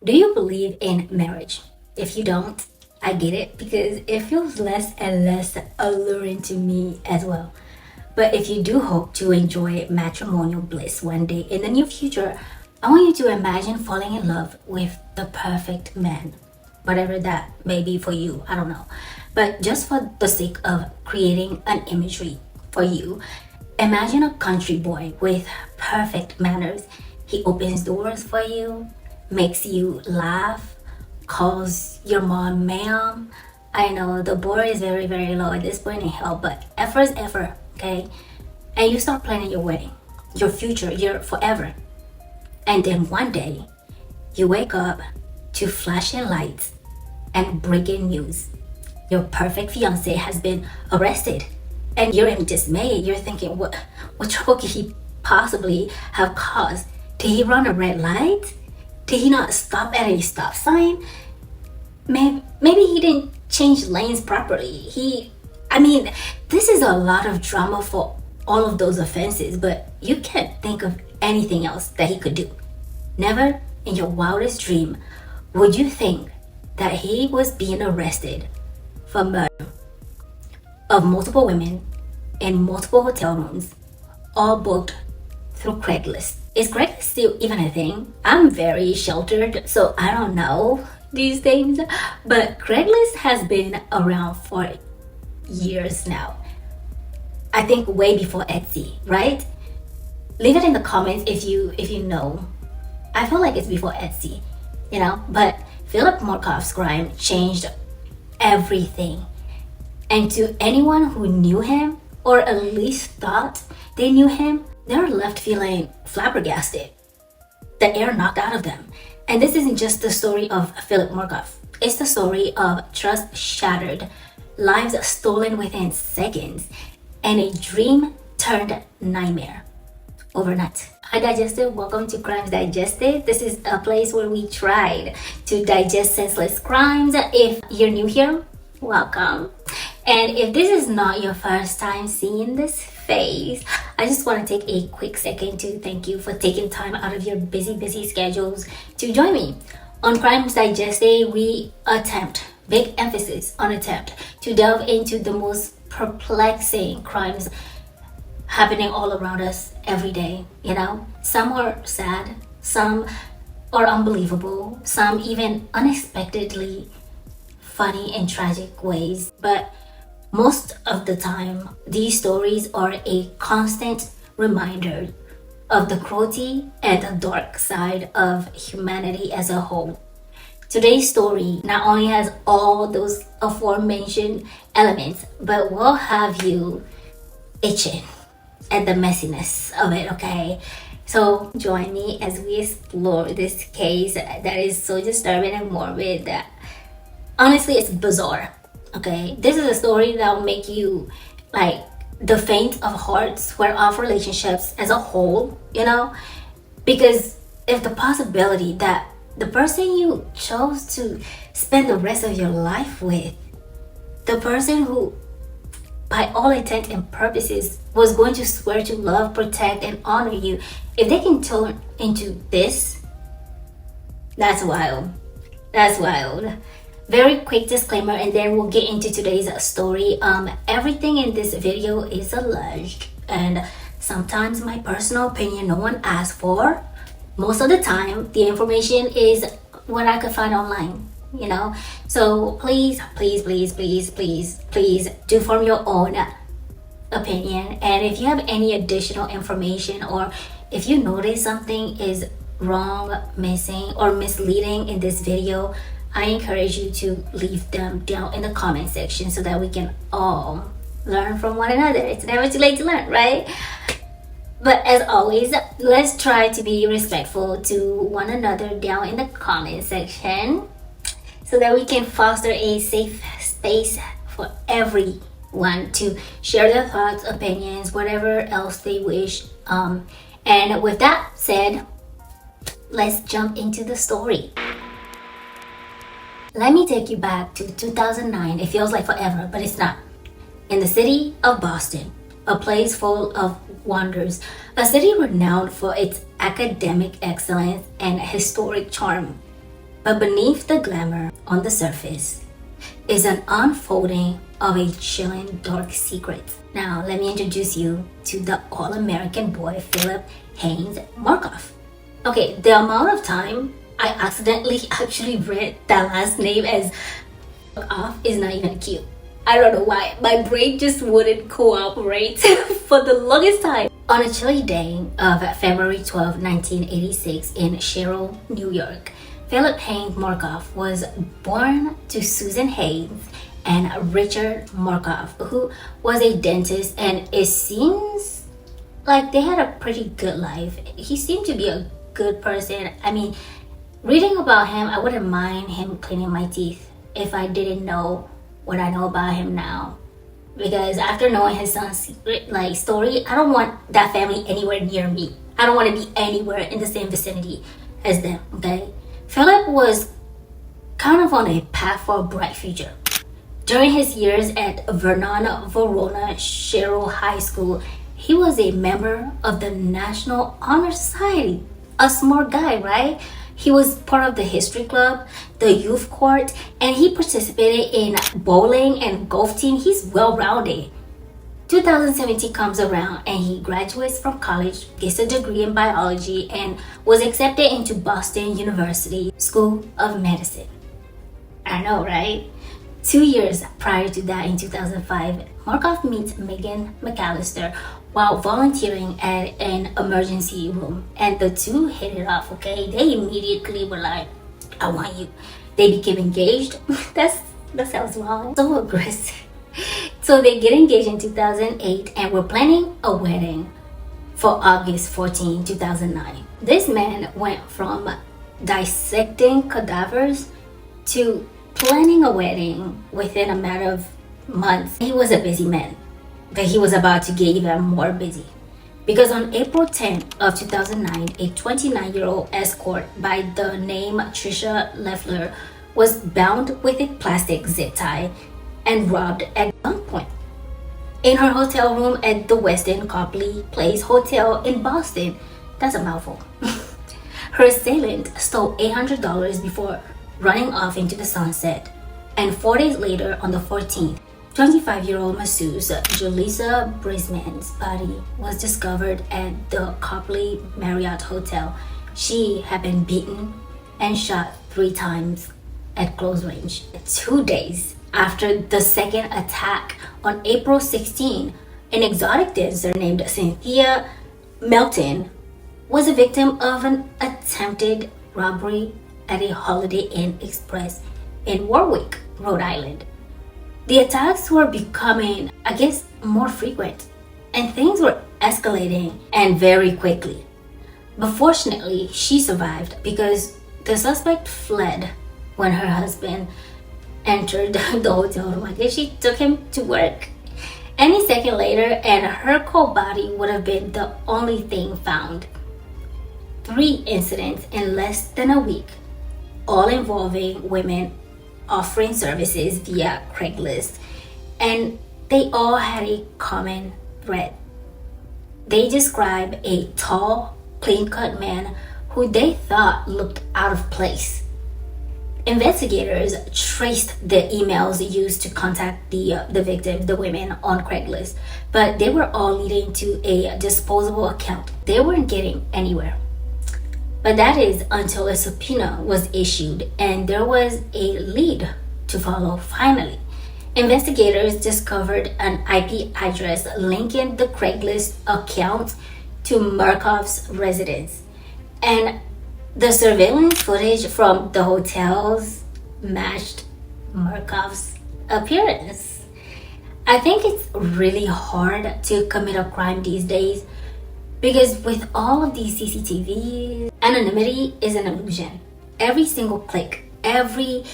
Do you believe in marriage? If you don't, I get it because it feels less and less alluring to me as well. But if you do hope to enjoy matrimonial bliss one day in the near future, I want you to imagine falling in love with the perfect man. Whatever that may be for you, I don't know. But just for the sake of creating an imagery for you, imagine a country boy with perfect manners. He opens doors for you, makes you laugh, calls your mom ma'am. I know the bar is very, very low at this point in hell, but effort is effort, okay? And you start planning your wedding, your future, your forever. And then one day, you wake up to flashing lights and breaking news. Your perfect fiancé has been arrested. And you're in dismay. You're thinking, what trouble could he possibly have caused? Did he run a red light? Did he not stop at a stop sign? Maybe he didn't change lanes properly. This is a lot of drama for all of those offenses, but you can't think of anything else that he could do. Never in your wildest dream would you think that he was being arrested for murder of multiple women in multiple hotel rooms, all booked through Craigslist. Is Craigslist still even a thing? I'm very sheltered, so I don't know these things, but Craigslist has been around for years now. I think way before Etsy, right? Leave it in the comments if you know. I feel like it's before Etsy, but Phillip Markoff's crime changed everything. And to anyone who knew him, or at least thought they knew him, they're left feeling flabbergasted. The air knocked out of them. And this isn't just the story of Phillip Markoff. It's the story of trust shattered, lives stolen within seconds, and a dream turned nightmare overnight. Hi Digestive, welcome to Crimes Digested. This is a place where we tried to digest senseless crimes. If you're new here, welcome. And if this is not your first time seeing this face, I just want to take a quick second to thank you for taking time out of your busy schedules to join me. On Crimes Digested, we attempt, big emphasis on attempt, to delve into the most perplexing crimes happening all around us every day. Some are sad, some are unbelievable, some even unexpectedly funny and tragic ways. But most of the time, these stories are a constant reminder of the cruelty and the dark side of humanity as a whole. Today's story not only has all those aforementioned elements, but will have you itching at the messiness of it, okay? So join me as we explore this case that is so disturbing and morbid that honestly it's bizarre, okay? This is a story that will make you like the faint of heart, swear off relationships as a whole, because if the possibility that the person you chose to spend the rest of your life with, the person who by all intent and purposes was going to swear to love, protect, and honor you, if they can turn into this, that's wild. That's wild. Very quick disclaimer, and then we'll get into today's story. Everything in this video is alleged, and sometimes my personal opinion no one asked for. Most of the time, the information is what I could find online. So please do form your own opinion. And if you have any additional information, or if you notice something is wrong, missing, or misleading in this video, I encourage you to leave them down in the comment section so that we can all learn from one another. It's never too late to learn, right? But as always, let's try to be respectful to one another down in the comment section, so that we can foster a safe space for everyone to share their thoughts, opinions, whatever else they wish. And with that said, let's jump into the story. Let me take you back to 2009. It feels like forever, but it's not. In the city of Boston, a place full of wonders, a city renowned for its academic excellence and historic charm. But beneath the glamour on the surface is an unfolding of a chilling dark secret. Now, let me introduce you to the all-American boy, Phillip Haynes Markoff. Okay, the amount of time I accidentally actually read that last name as Markoff is not even cute. I don't know why. My brain just wouldn't cooperate for the longest time. On a chilly day of February 12, 1986 in Sherrill, New York, Phillip Haynes Markoff was born to Susan Haynes and Richard Markoff, who was a dentist, and it seems like they had a pretty good life. He seemed to be a good person. I mean, reading about him, I wouldn't mind him cleaning my teeth if I didn't know what I know about him now. Because after knowing his son's secret story, I don't want that family anywhere near me. I don't want to be anywhere in the same vicinity as them, okay? Phillip was kind of on a path for a bright future. During his years at Verona Sherrill High School, he was a member of the National Honor Society. A smart guy, right? He was part of the history club, the youth court, and he participated in bowling and golf team. He's well-rounded. 2017 comes around and he graduates from college, gets a degree in biology, and was accepted into Boston University School of Medicine. I know, right? 2 years prior to that, in 2005, Markoff meets Megan McAllister while volunteering at an emergency room, and the two hit it off, okay? They immediately were like, I want you. They became engaged. That sounds wrong. So aggressive. So they get engaged in 2008 and were planning a wedding for August 14, 2009. This man went from dissecting cadavers to planning a wedding within a matter of months. He was a busy man, but he was about to get even more busy. Because on April 10th of 2009, a 29-year-old escort by the name Trisha Leffler was bound with a plastic zip tie and robbed at gunpoint in her hotel room at the Westin Copley Place Hotel in Boston. That's a mouthful. Her assailant stole $800 before running off into the sunset. And 4 days later, on the 14th, 25-year-old masseuse Julissa Brisman's body was discovered at the Copley Marriott Hotel. She had been beaten and shot 3 times at close range. 2 days after the second attack, on April 16, an exotic dancer named Cynthia Melton was a victim of an attempted robbery at a Holiday Inn Express in Warwick, Rhode Island. The attacks were becoming, I guess, more frequent, and things were escalating, and very quickly. But fortunately, she survived because the suspect fled when her husband entered the hotel room. I guess she took him to work. Any second later, and her cold body would have been the only thing found. 3 incidents in less than a week, all involving women offering services via Craigslist, and they all had a common thread. They describe a tall, clean-cut man who they thought looked out of place. Investigators traced the emails used to contact the victim, the women, on Craigslist, but they were all leading to a disposable account. They weren't getting anywhere. But that is until a subpoena was issued and there was a lead to follow. Finally, investigators discovered an IP address linking the Craigslist account to Markoff's residence. And the surveillance footage from the hotels matched Markoff's appearance. I think it's really hard to commit a crime these days because with all of these CCTVs, anonymity is an illusion. Every single click, every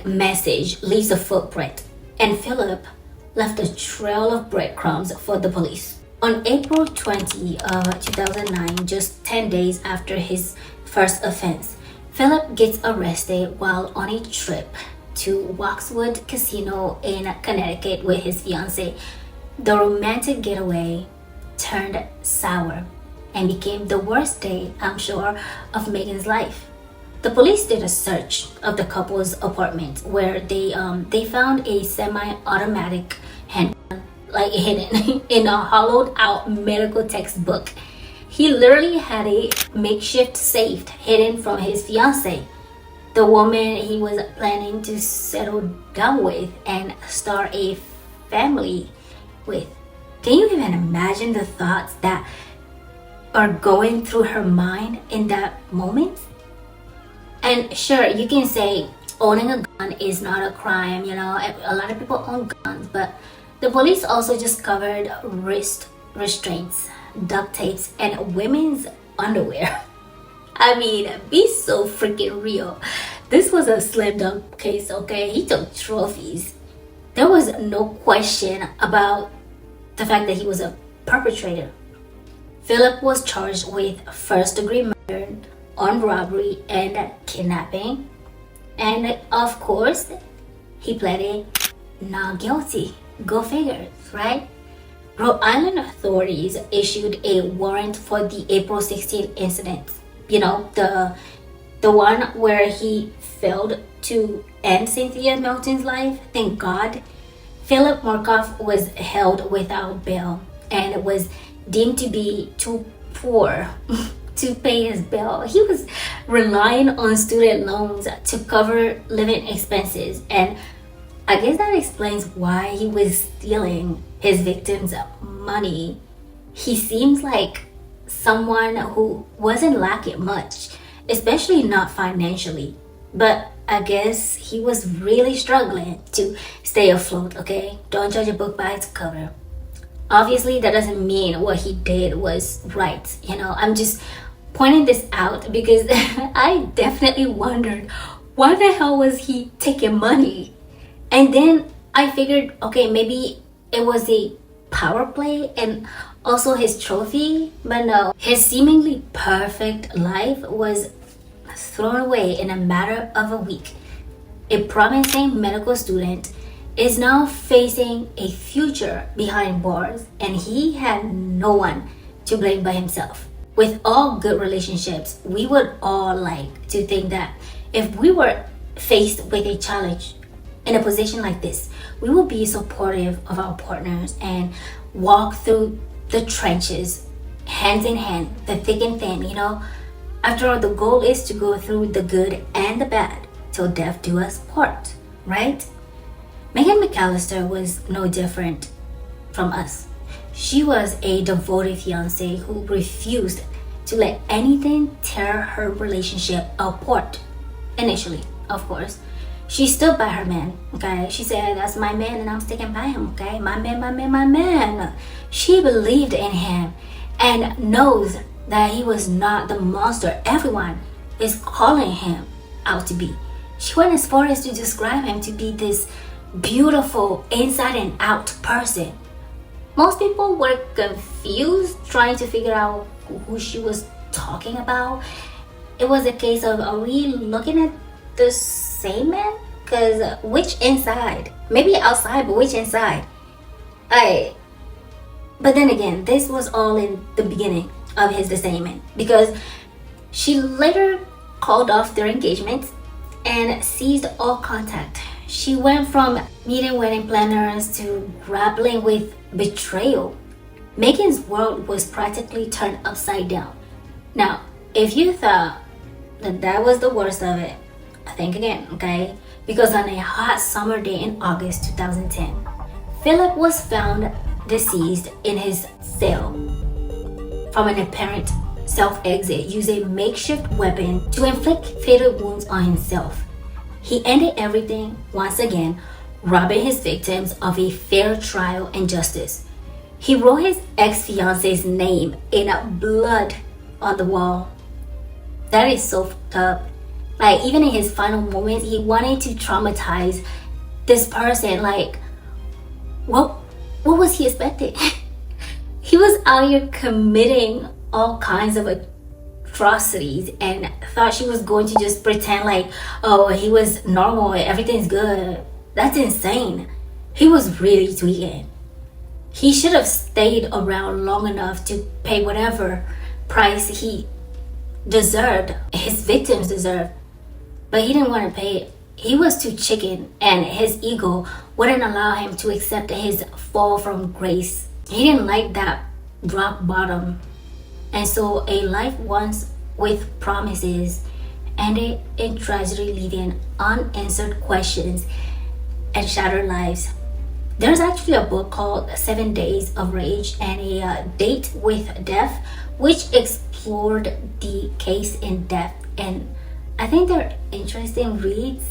message leaves a footprint. And Phillip left a trail of breadcrumbs for the police. On April 20 of 2009, just 10 days after his first offense, Phillip gets arrested while on a trip to Waxwood Casino in Connecticut with his fiancée. The romantic getaway turned sour and became the worst day, I'm sure, of Megan's life. The police did a search of the couple's apartment where they found a semi-automatic handgun like hidden in a hollowed out medical textbook. He literally had a makeshift safe hidden from his fiancée, the woman he was planning to settle down with and start a family with. Can you even imagine the thoughts that are going through her mind in that moment? And sure, you can say owning a gun is not a crime, you know, a lot of people own guns, but the police also discovered wrist restraints, duct tapes, and women's underwear. I mean, be so freaking real. This was a slam dunk case, okay? He took trophies. There was no question about the fact that he was a perpetrator. Phillip was charged with first-degree murder, armed robbery, and kidnapping. And of course, he pleaded not guilty. Go figure, right? Rhode Island authorities issued a warrant for the April 16th incident. You know, the one where he failed to end Cynthia Melton's life. Thank God. Phillip Markoff was held without bail and was deemed to be too poor to pay his bail. He was relying on student loans to cover living expenses, and I guess that explains why he was stealing his victims' money. He seems like someone who wasn't lacking much, especially not financially, but I guess he was really struggling to stay afloat, okay? Don't judge a book by its cover. Obviously, that doesn't mean what he did was right, you know? I'm just pointing this out because I definitely wondered why the hell was he taking money? And then I figured, okay, maybe it was a power play and also his trophy, but no, his seemingly perfect life was thrown away in a matter of a week. A promising medical student is now facing a future behind bars, and he had no one to blame but himself. With all good relationships, we would all like to think that if we were faced with a challenge in a position like this, we will be supportive of our partners and walk through the trenches hands in hand, the thick and thin, you know. After all, the goal is to go through the good and the bad till death do us part, right? Megan McAllister was no different from us. She was a devoted fiancée who refused to let anything tear her relationship apart. Initially, of course. She stood by her man, okay? She said, that's my man and I'm sticking by him, okay? My man, my man, my man. She believed in him and knows that he was not the monster everyone is calling him out to be. She went as far as to describe him to be this beautiful inside and out person. Most people were confused trying to figure out who she was talking about. It was a case of, are we looking at the same man? Because which inside? Maybe outside, but which inside? But then again, this was all in the beginning of his disagreement, because she later called off their engagement and ceased all contact. She went from meeting wedding planners to grappling with betrayal. Megan's world was practically turned upside down. Now, if you thought that was the worst of it, think again, okay? Because on a hot summer day in August 2010, Phillip was found deceased in his cell from an apparent self-exit using a makeshift weapon to inflict fatal wounds on himself. He ended everything once again, robbing his victims of a fair trial and justice. He wrote his ex-fiance's name in blood on the wall. That is so fucked up. Like, even in his final moments, he wanted to traumatize this person. Like, what was he expecting? He was out here committing all kinds of atrocities and thought she was going to just pretend like, oh, he was normal, everything's good. That's insane. He was really tweaking. He should have stayed around long enough to pay whatever price he deserved, his victims deserved. but he didn't want to pay. He was too chicken, and his ego wouldn't allow him to accept his fall from grace. He didn't like that rock bottom. And so a life once with promises ended in tragedy, leaving unanswered questions and shattered lives. There's actually a book called 7 Days of Rage and a Date with Death, which explored the case in depth. And I think they're interesting reads.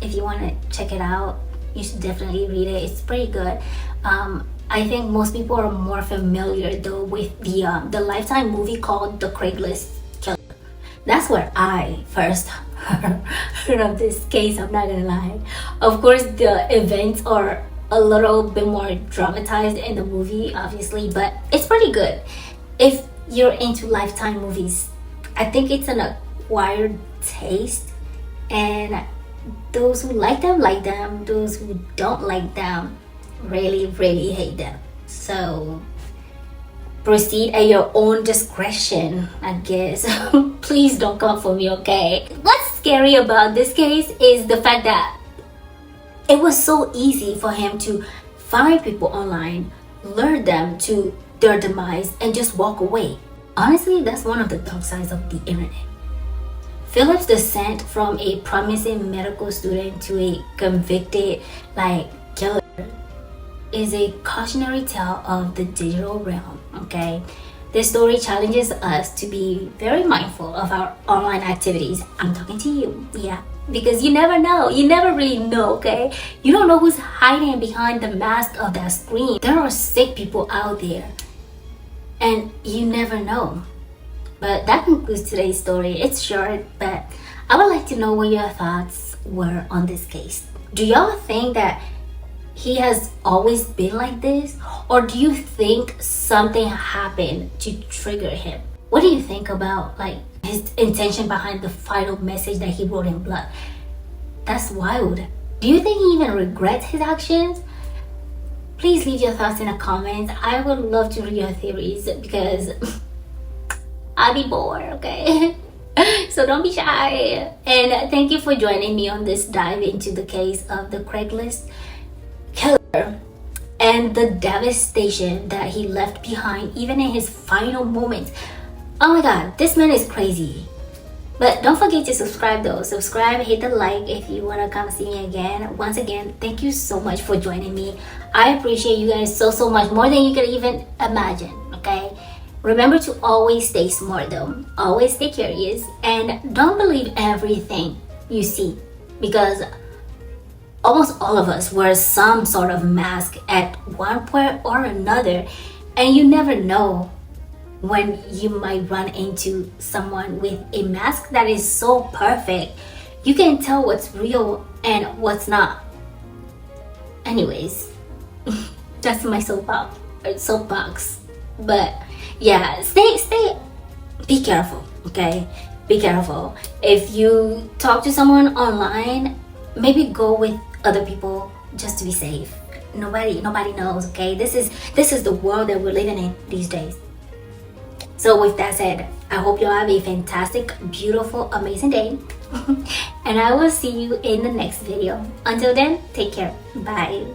If you want to check it out, you should definitely read it. It's pretty good. I think most people are more familiar though with the Lifetime movie called The Craigslist K. That's where I first heard of this case, I'm not gonna lie. Of course, the events are a little bit more dramatized in the movie, obviously, but it's pretty good. If you're into Lifetime movies, I think it's an acquired taste, and those who like them, those who don't like them really hate them. So proceed at your own discretion, I guess. Please don't come for me, okay? What's scary about this case is the fact that it was so easy for him to find people online, lure them to their demise, and just walk away. Honestly, that's one of the dark sides of the internet. Phillip's descent from a promising medical student to a convicted killer is a cautionary tale of the digital realm, okay? This story challenges us to be very mindful of our online activities. I'm talking to you, yeah, because you never know. You never really know, okay? You don't know who's hiding behind the mask of that screen. There are sick people out there, and you never know. But that concludes today's story. It's short, but I would like to know what your thoughts were on this case. Do y'all think that he has always been like this? Or do you think something happened to trigger him? What do you think about his intention behind the final message that he wrote in blood? That's wild. Do you think he even regrets his actions? Please leave your thoughts in the comments. I would love to read your theories because I'll be bored, okay? So don't be shy. And thank you for joining me on this dive into the case of the Craigslist killer and the devastation that he left behind even in his final moments. Oh my god, this man is crazy. But don't forget to subscribe though. Subscribe, hit the like if you want to come see me again. Once again, thank you so much for joining me. I appreciate you guys so much, more than you could even imagine, okay? Remember to always stay smart though. Always stay curious and don't believe everything you see, because almost all of us wear some sort of mask at one point or another, and you never know when you might run into someone with a mask that is so perfect you can tell what's real and what's not. Anyways, that's my soapbox. But yeah, be careful, okay? Be careful. If you talk to someone online, maybe go with other people just to be safe. Nobody knows, okay? This is the world that we're living in these days. So with that said, I hope you all have a fantastic, beautiful, amazing day. And I will see you in the next video. Until then, take care. Bye.